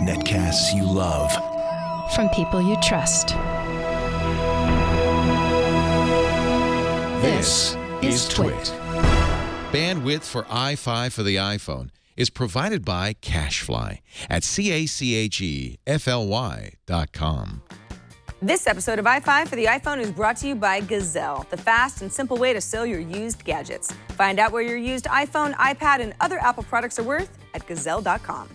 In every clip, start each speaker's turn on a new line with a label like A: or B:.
A: Netcasts you love.
B: From people you trust.
A: This is Twit.
C: Bandwidth for i5 for the iPhone is provided by CacheFly at CacheFly.com.
D: This episode of i5 for the iPhone is brought to you by Gazelle, the fast and simple way to sell your used gadgets. Find out where your used iPhone, iPad, and other Apple products are worth at Gazelle.com.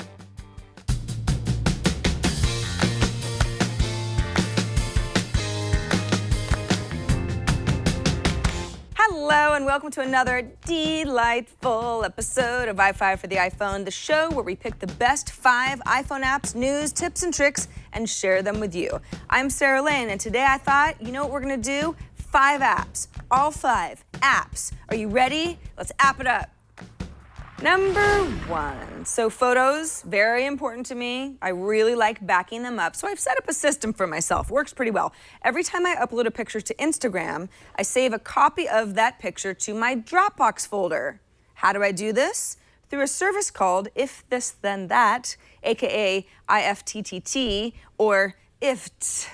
D: Hello and welcome to another delightful episode of i5 for the iPhone, the show where we pick the best 5 iPhone apps, news, tips, and tricks, and share them with you. I'm Sarah Lane, and today I thought, you know what we're gonna do? 5 apps, all 5 apps. Are you ready? Let's app it up. Number 1, so photos, very important to me. I really like backing them up, so I've set up a system for myself. Works pretty well. Every time I upload a picture to Instagram, I save a copy of that picture to my Dropbox folder. How do I do this? Through a service called If This Then That, aka IFTTT, or IFT.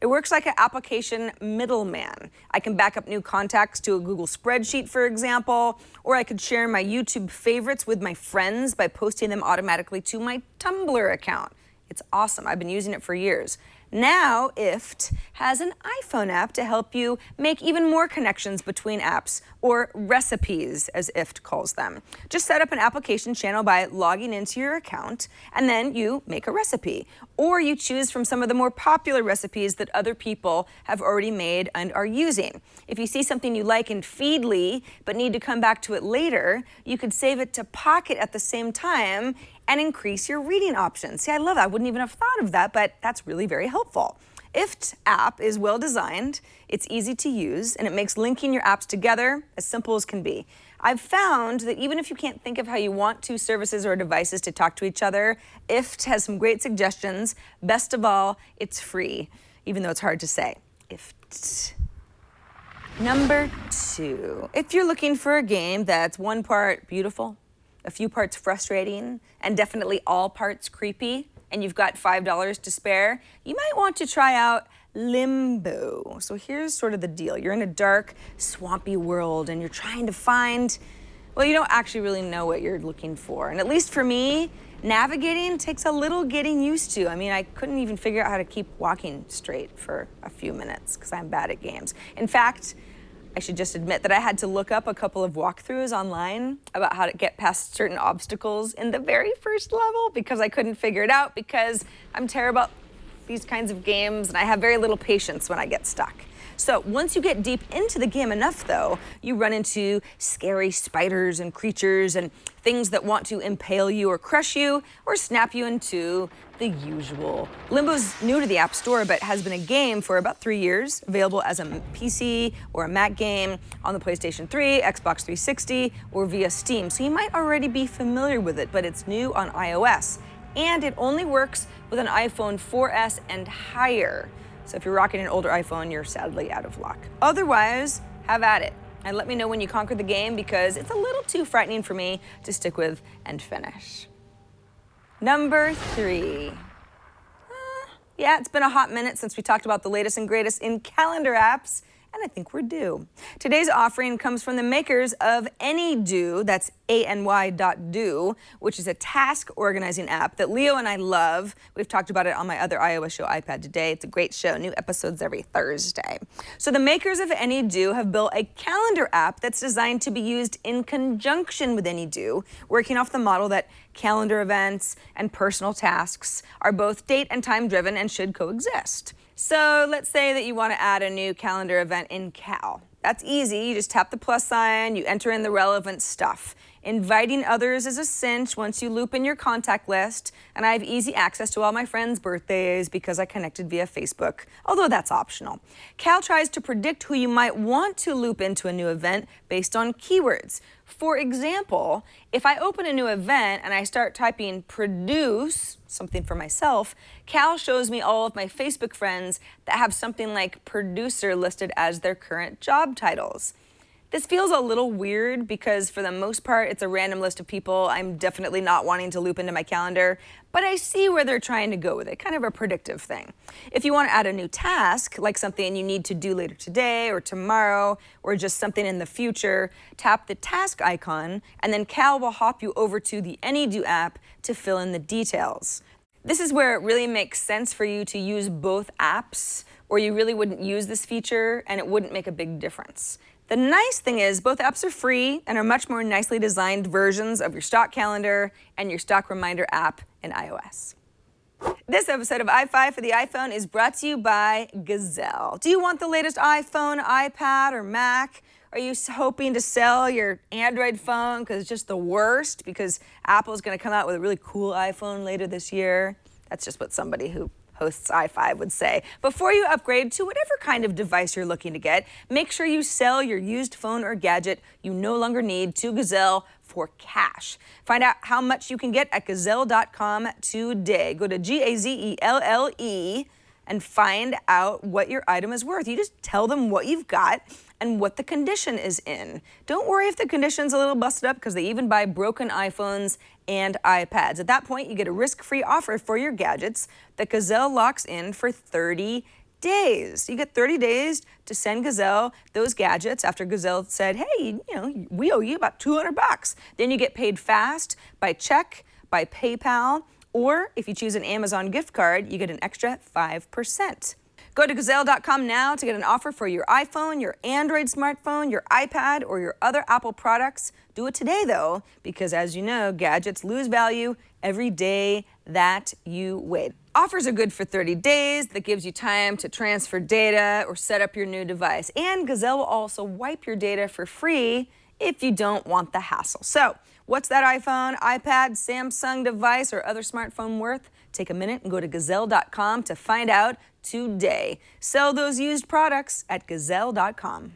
D: It works like an application middleman. I can back up new contacts to a Google spreadsheet, for example, or I could share my YouTube favorites with my friends by posting them automatically to my Tumblr account. It's awesome. I've been using it for years. Now, IFT has an iPhone app to help you make even more connections between apps, or recipes, as IFT calls them. Just set up an application channel by logging into your account, and then you make a recipe. Or you choose from some of the more popular recipes that other people have already made and are using. If you see something you like in Feedly, but need to come back to it later, you could save it to Pocket at the same time and increase your reading options. See, I love that. I wouldn't even have thought of that, but that's really very helpful. IFT app is well designed, it's easy to use, and it makes linking your apps together as simple as can be. I've found that even if you can't think of how you want two services or devices to talk to each other, IFT has some great suggestions. Best of all, it's free, even though it's hard to say. IFT. Number 2, if you're looking for a game that's one part beautiful, a few parts frustrating, and definitely all parts creepy, and you've got $5 to spare, you might want to try out Limbo. So here's sort of the deal. You're in a dark, swampy world, and you're trying to find, well, you don't actually really know what you're looking for. And at least for me, navigating takes a little getting used to. I mean, I couldn't even figure out how to keep walking straight for a few minutes because I'm bad at games. In fact, I should just admit that I had to look up a couple of walkthroughs online about how to get past certain obstacles in the very first level because I couldn't figure it out because I'm terrible at these kinds of games and I have very little patience when I get stuck. So once you get deep into the game enough, though, you run into scary spiders and creatures and things that want to impale you or crush you or snap you into the usual. Limbo's new to the App Store, but has been a game for about 3 years, available as a PC or a Mac game on the PlayStation 3, Xbox 360, or via Steam. So you might already be familiar with it, but it's new on iOS. And it only works with an iPhone 4S and higher. So if you're rocking an older iPhone, you're sadly out of luck. Otherwise, have at it. And let me know when you conquer the game because it's a little too frightening for me to stick with and finish. Number 3. Yeah, it's been a hot minute since we talked about the latest and greatest in calendar apps, and I think we're due. Today's offering comes from the makers of AnyDo, that's ANY.do, which is a task organizing app that Leo and I love. We've talked about it on my other iOS show, iPad Today. It's a great show, new episodes every Thursday. So the makers of AnyDo have built a calendar app that's designed to be used in conjunction with AnyDo, working off the model that calendar events and personal tasks are both date and time driven and should coexist. So let's say that you want to add a new calendar event in Cal. That's easy. You just tap the plus sign, you enter in the relevant stuff. Inviting others is a cinch once you loop in your contact list, and I have easy access to all my friends' birthdays because I connected via Facebook, although that's optional. Cal tries to predict who you might want to loop into a new event based on keywords. For example, if I open a new event and I start typing produce, something for myself, Cal shows me all of my Facebook friends that have something like producer listed as their current job titles. This feels a little weird because for the most part, it's a random list of people I'm definitely not wanting to loop into my calendar, but I see where they're trying to go with it, kind of a predictive thing. If you want to add a new task, like something you need to do later today or tomorrow, or just something in the future, tap the task icon, and then Cal will hop you over to the AnyDo app to fill in the details. This is where it really makes sense for you to use both apps, or you really wouldn't use this feature and it wouldn't make a big difference. The nice thing is both apps are free and are much more nicely designed versions of your stock calendar and your stock reminder app in iOS. This episode of i5 for the iPhone is brought to you by Gazelle. Do you want the latest iPhone, iPad, or Mac? Are you hoping to sell your Android phone because it's just the worst because Apple's going to come out with a really cool iPhone later this year? That's just what somebody who hosts i5 would say. Before you upgrade to whatever kind of device you're looking to get, make sure you sell your used phone or gadget you no longer need to Gazelle for cash. Find out how much you can get at Gazelle.com today. Go to Gazelle and find out what your item is worth. You just tell them what you've got and what the condition is in. Don't worry if the condition's a little busted up because they even buy broken iPhones and iPads. At that point, you get a risk-free offer for your gadgets that Gazelle locks in for 30 days. You get 30 days to send Gazelle those gadgets after Gazelle said, hey, we owe you about $200. Then you get paid fast by check, by PayPal, or if you choose an Amazon gift card, you get an extra 5%. Go to Gazelle.com now to get an offer for your iPhone, your Android smartphone, your iPad, or your other Apple products. Do it today, though, because as you know, gadgets lose value every day that you wait. Offers are good for 30 days. That gives you time to transfer data or set up your new device. And Gazelle will also wipe your data for free if you don't want the hassle. So, what's that iPhone, iPad, Samsung device, or other smartphone worth? Take a minute and go to Gazelle.com to find out today. Sell those used products at Gazelle.com.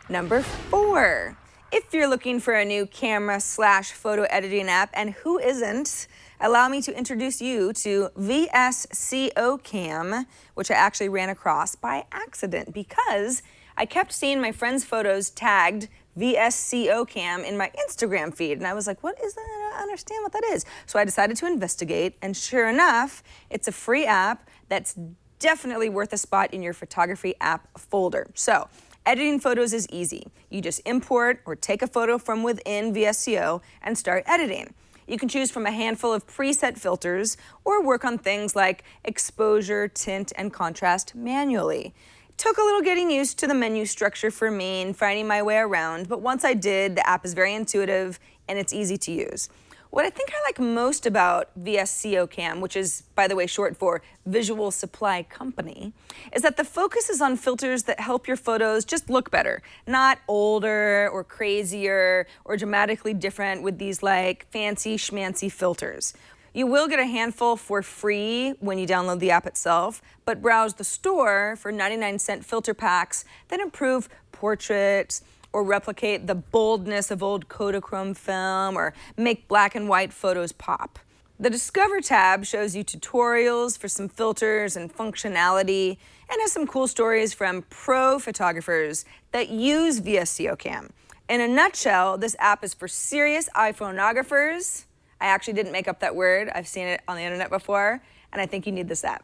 D: Number 4. If you're looking for a new camera/photo editing app, and who isn't, allow me to introduce you to VSCO Cam, which I actually ran across by accident because I kept seeing my friends' photos tagged VSCO Cam in my Instagram feed. And I was like, what is that? I don't understand what that is. So I decided to investigate. And sure enough, it's a free app that's definitely worth a spot in your photography app folder. So editing photos is easy. You just import or take a photo from within VSCO and start editing. You can choose from a handful of preset filters or work on things like exposure, tint, and contrast manually. Took a little getting used to the menu structure for me and finding my way around, but once I did, the app is very intuitive and it's easy to use. What I think I like most about VSCO Cam, which is, by the way, short for Visual Supply Company, is that the focus is on filters that help your photos just look better, not older or crazier or dramatically different with these like fancy schmancy filters. You will get a handful for free when you download the app itself, but browse the store for 99-cent filter packs that improve portraits or replicate the boldness of old Kodachrome film or make black and white photos pop. The Discover tab shows you tutorials for some filters and functionality and has some cool stories from pro photographers that use VSCO Cam. In a nutshell, this app is for serious iPhoneographers. I actually didn't make up that word. I've seen it on the internet before, and I think you need this app.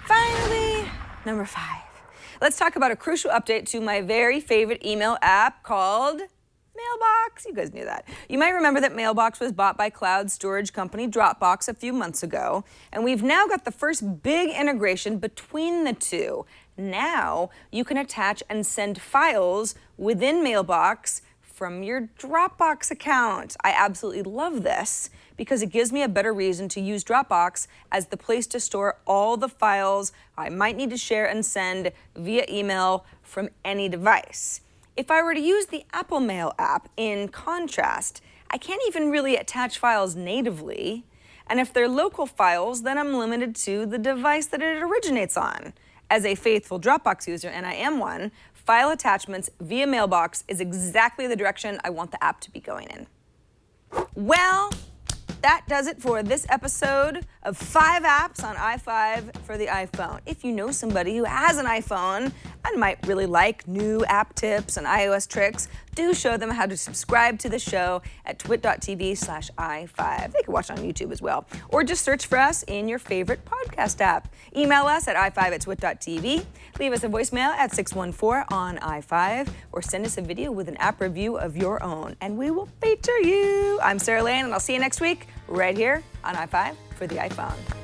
D: Finally, number 5. Let's talk about a crucial update to my very favorite email app called Mailbox. You guys knew that. You might remember that Mailbox was bought by cloud storage company Dropbox a few months ago, and we've now got the first big integration between the two. Now you can attach and send files within Mailbox from your Dropbox account. I absolutely love this because it gives me a better reason to use Dropbox as the place to store all the files I might need to share and send via email from any device. If I were to use the Apple Mail app, in contrast, I can't even really attach files natively. And if they're local files, then I'm limited to the device that it originates on. As a faithful Dropbox user, and I am one, file attachments via Mailbox is exactly the direction I want the app to be going in. Well, that does it for this episode of 5 apps on i5 for the iPhone. If you know somebody who has an iPhone and might really like new app tips and iOS tricks, do show them how to subscribe to the show at twit.tv/i5. They can watch on YouTube as well. Or just search for us in your favorite podcast app. Email us at i5@twit.tv. Leave us a voicemail at 614-ON-I5. Or send us a video with an app review of your own, and we will feature you. I'm Sarah Lane, and I'll see you next week right here on i5 for the iPhone.